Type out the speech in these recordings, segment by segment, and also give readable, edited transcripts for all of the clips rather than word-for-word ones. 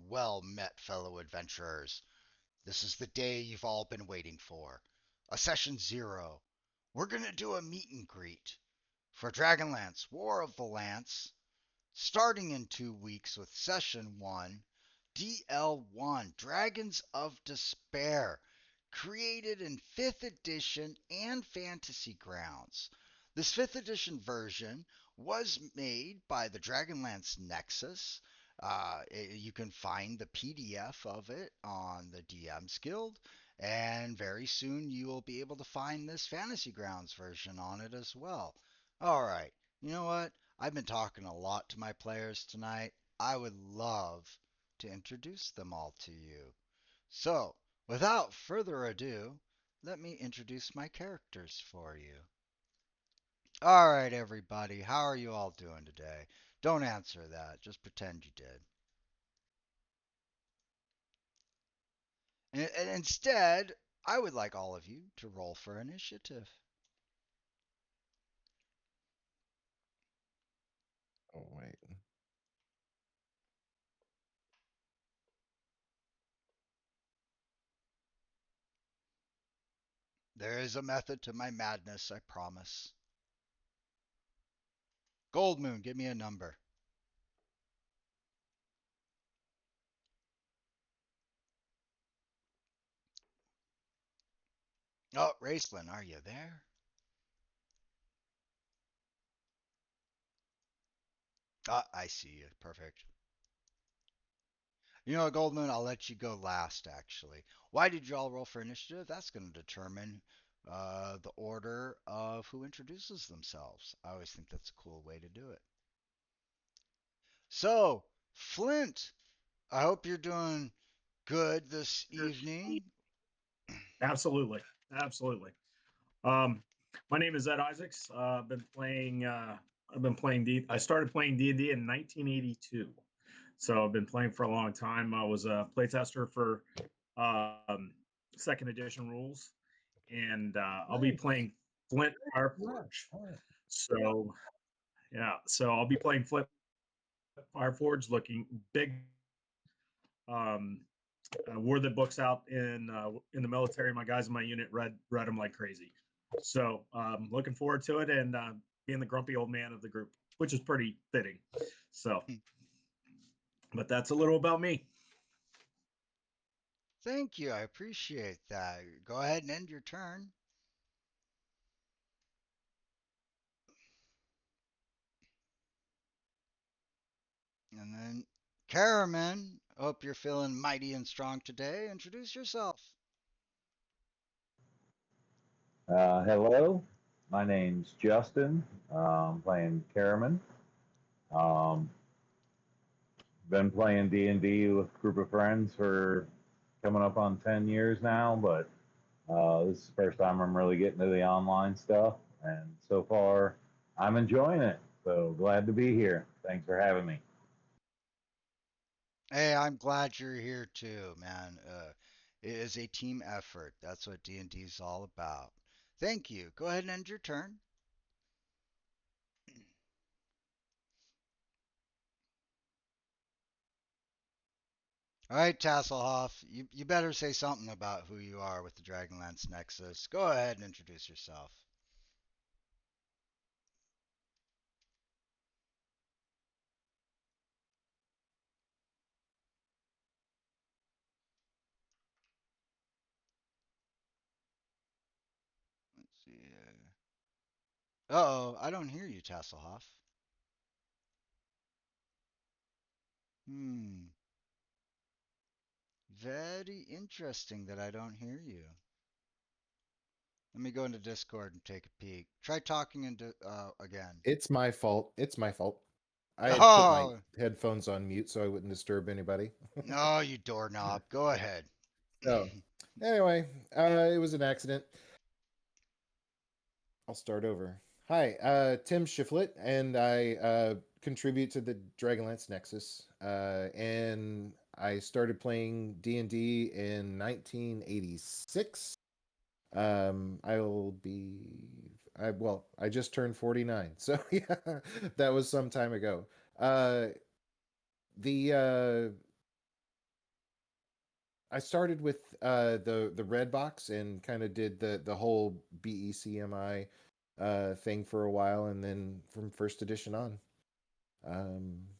well met, fellow adventurers. This is the day you've all been waiting for. A session zero. We're gonna do a meet and greet for Dragonlance War of the Lance, starting in 2 weeks with session one, DL1 Dragons of Despair, created in 5th edition and Fantasy Grounds. This 5th edition version was made by the Dragonlance Nexus. You can find the PDF of it on the DM's Guild, and very soon you will be able to find this Fantasy Grounds version on it as well. All right, you know what? I've been talking a lot to my players tonight. I would love to introduce them all to you. So, without further ado, let me introduce my characters for you. All right, everybody, how are you all doing today? Don't answer that, just pretend you did. And instead, I would like all of you to roll for initiative. Oh, wait. There is a method to my madness, I promise. Goldmoon, give me a number. Oh, Raceland, are you there? Ah, I see you. Perfect. You know, Goldman, I'll let you go last, actually. Why did you all roll for initiative? That's going to determine the order of who introduces themselves. I always think that's a cool way to do it. So, Flint, I hope you're doing good this evening. Absolutely, absolutely. Um, my name is Ed Isaacs. I've been playing D. I started playing D&D in 1982, so I've been playing for a long time. I was a playtester for um, second edition rules, and I'll be Nice. playing Flint Fireforge. So yeah, so I'll be playing Flint Fireforge, looking big. Um, wore the books out in the military. My guys in my unit read them like crazy. So looking forward to it and being the grumpy old man of the group, which is pretty fitting. So, but that's a little about me. Thank you. I appreciate that. Go ahead and end your turn. And then, Caraman, hope you're feeling mighty and strong today. Introduce yourself. Hello, my name's Justin. Playing Caraman. Um, been playing D&D with a group of friends for coming up on 10 years now, but this is the first time I'm really getting to the online stuff, and so far I'm enjoying it. So glad to be here. Thanks for having me. Hey, I'm glad you're here too, man. It is a team effort. That's what D&D is all about. Thank you. Go ahead and end your turn. All right, Tasselhoff, you better say something about who you are with the Dragonlance Nexus. Go ahead and introduce yourself. Let's see. Uh-oh, I don't hear you, Tasselhoff. Hmm. Very interesting that I don't hear you. Let me go into Discord and take a peek. Try talking into again. It's my fault. It's my fault. I had put my Oh, headphones on mute so I wouldn't disturb anybody. no, you doorknob. Go ahead. So, anyway, it was an accident. I'll start over. Hi, Tim Shiflett, and I contribute to the Dragonlance Nexus. And I started playing D&D in 1986. I just turned 49, so yeah, that was some time ago. Uh, the I started with the red box and kind of did the whole BECMI thing for a while, and then from first edition on,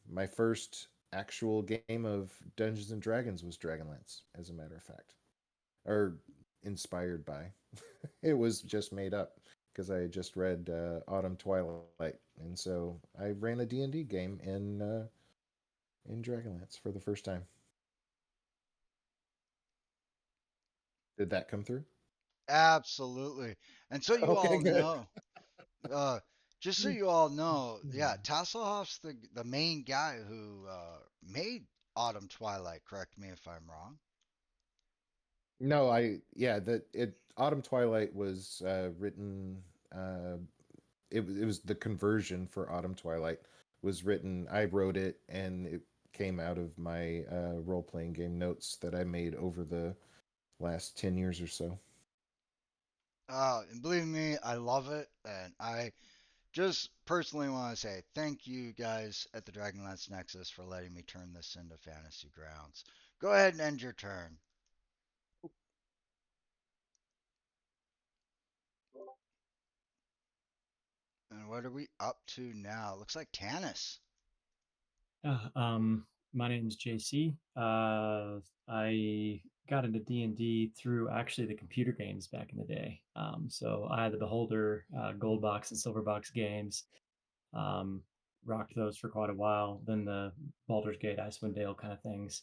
my first actual game of Dungeons and Dragons was Dragonlance, as a matter of fact, or inspired by. It was just made up because I had just read Autumn Twilight, and so I ran a D&D game in Dragonlance for the first time. Did that come through? Absolutely. And so you Okay, all good. know, uh, just so you all know, yeah, Tasselhoff's the main guy who made Autumn Twilight. Correct me if I'm wrong. No, I yeah, that it Autumn Twilight was written it was the conversion for Autumn Twilight was written. I wrote it and it came out of my role-playing game notes that I made over the last 10 years or so. And believe me, I love it, and I just personally want to say thank you guys at the Dragonlance Nexus for letting me turn this into Fantasy Grounds. Go ahead and end your turn. And what are we up to now? Looks like Tanis. Uh, um, my name's JC. I got into D&D through actually the computer games back in the day. So I had the Beholder, Gold Box, and Silver Box games. Um, Rocked those for quite a while. Then the Baldur's Gate, Icewind Dale kind of things.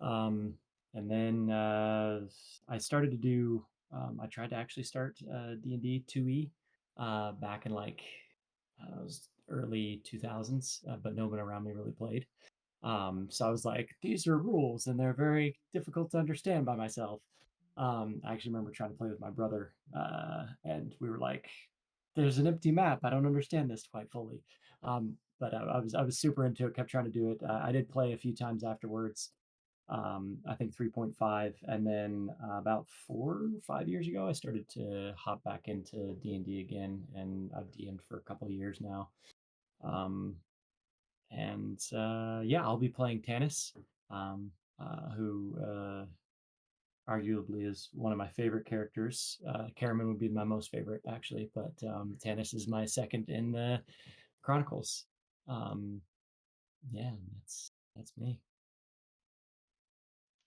Um, and then I started to do. I tried to actually start D&D 2e back in like it was early 2000s, but no one around me really played. So I was like, these are rules and they're very difficult to understand by myself. I actually remember trying to play with my brother, and we were like, there's an empty map. I don't understand this quite fully. But I was super into it, kept trying to do it. I did play a few times afterwards. I think 3.5, and then about 4 or 5 years ago, I started to hop back into D&D again, and I've DM'd for a couple of years now. Um, and yeah, I'll be playing Tanis, who arguably is one of my favorite characters. Caraman would be my most favorite, actually, but Tanis is my second in the Chronicles. Um, yeah, that's me.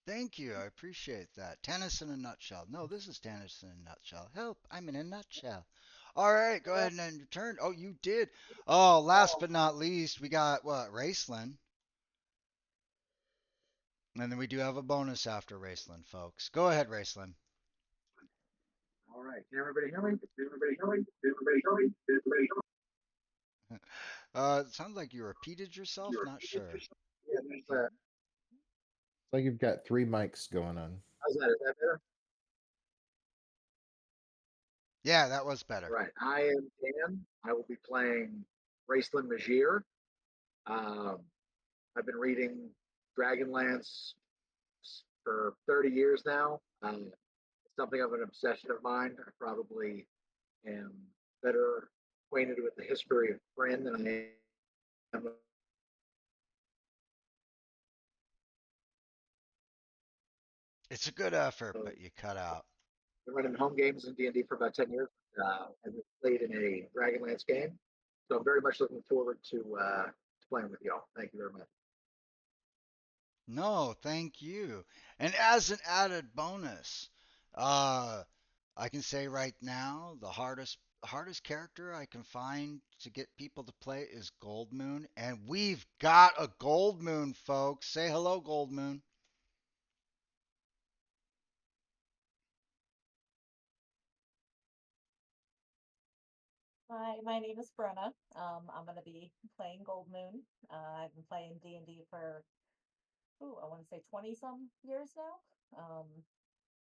Thank you. I appreciate that. Tennis in a nutshell. No, this is tennis in a nutshell. Help, I'm in a nutshell. All right, go ahead and end your turn. Oh, you did. Oh, last but not least, we got what? Raceland. And then we do have a bonus after Raceland, folks. Go ahead, Raceland. All right. Can everybody hear me? Can everybody hear me? Can everybody hear me? Can everybody hear me? It sounds like you repeated yourself. Not sure. Yeah, there's It's like you've got three mics going on. how's that? Is that better? Yeah, that was better. All right. I am Dan. I will be playing Raceland Magier. Um, I've been reading Dragonlance for 30 years now. It's something of an obsession of mine. I probably am better acquainted with the history of Bryn than I am. It's a good effort, but you cut out. Been running home games in D&D for about 10 years. I've played in a Dragonlance game. So I'm very much looking forward to playing with y'all. Thank you very much. No, thank you. And as an added bonus, uh, I can say right now the hardest character I can find to get people to play is Gold Moon, and we've got a Gold Moon, folks. Say hello, Gold Moon. Hi, my name is Brenna. I'm going to be playing Gold Moon. I've been playing D&D for, I want to say 20 some years now.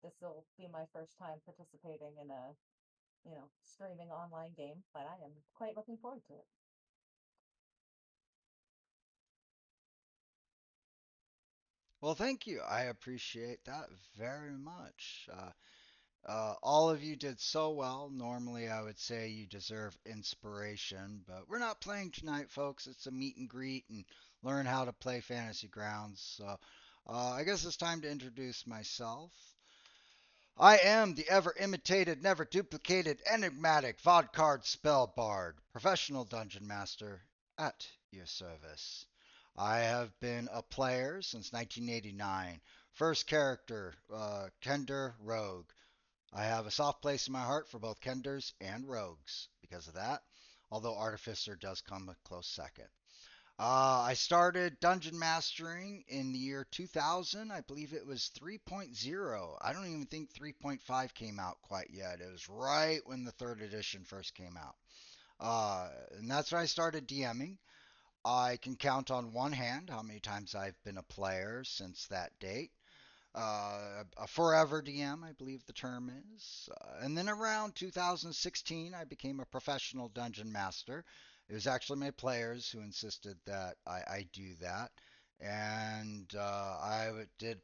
This will be my first time participating in a, streaming online game, but I am quite looking forward to it. Well, thank you. I appreciate that very much. All of you did so well. Normally, I would say you deserve inspiration, but we're not playing tonight, folks. It's a meet and greet and learn how to play Fantasy Grounds. So I guess it's time to introduce myself. I am the ever imitated, never duplicated, enigmatic Vodcard spell bard, professional dungeon master at your service. I have been a player since 1989. First character, Kender Rogue. I have a soft place in my heart for both Kenders and Rogues because of that, although Artificer does come a close second. I started dungeon mastering in the year 2000. I believe it was 3.0. I don't even think 3.5 came out quite yet. It was right when the third edition first came out. And that's when I started DMing. I can count on one hand how many times I've been a player since that date. A forever DM, I believe the term is. And then around 2016, I became a professional dungeon master. It was actually my players who insisted that I do that. And I did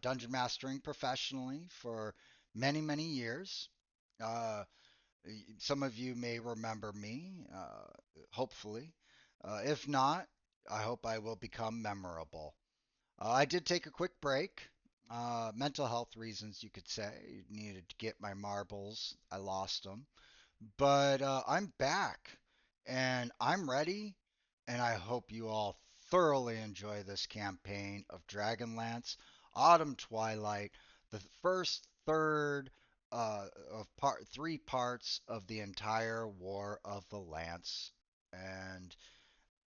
dungeon mastering professionally for many, many years. Uh, some of you may remember me, hopefully. If not, I hope I will become memorable. I did take a quick break. Mental health reasons, you could say. Needed to get my marbles. I lost them. But I'm back and I'm ready. And I hope you all thoroughly enjoy this campaign of Dragonlance Autumn Twilight, the first third of three parts of the entire War of the Lance. And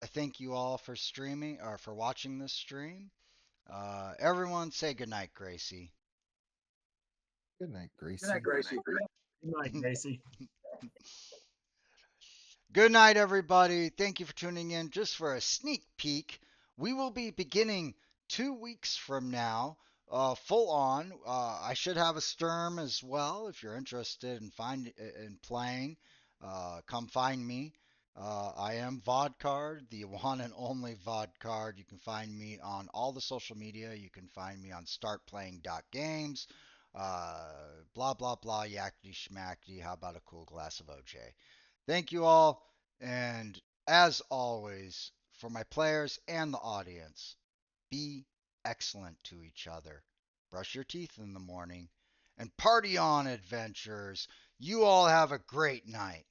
I thank you all for streaming or for watching this stream. Everyone say goodnight, Gracie. Good night, Good night, Gracie. Gracie. Good night, Gracie. Good night, everybody. Thank you for tuning in. Just for a sneak peek, we will be beginning 2 weeks from now, full on. I should have a Sturm as well. If you're interested in playing, come find me. I am Vodcard, the one and only Vodcard. You can find me on all the social media. You can find me on startplaying.games. Blah blah blah, yakety schmackety. How about a cool glass of OJ? Thank you all. And as always, for my players and the audience, be excellent to each other. Brush your teeth in the morning and party on, adventurers. You all have a great night.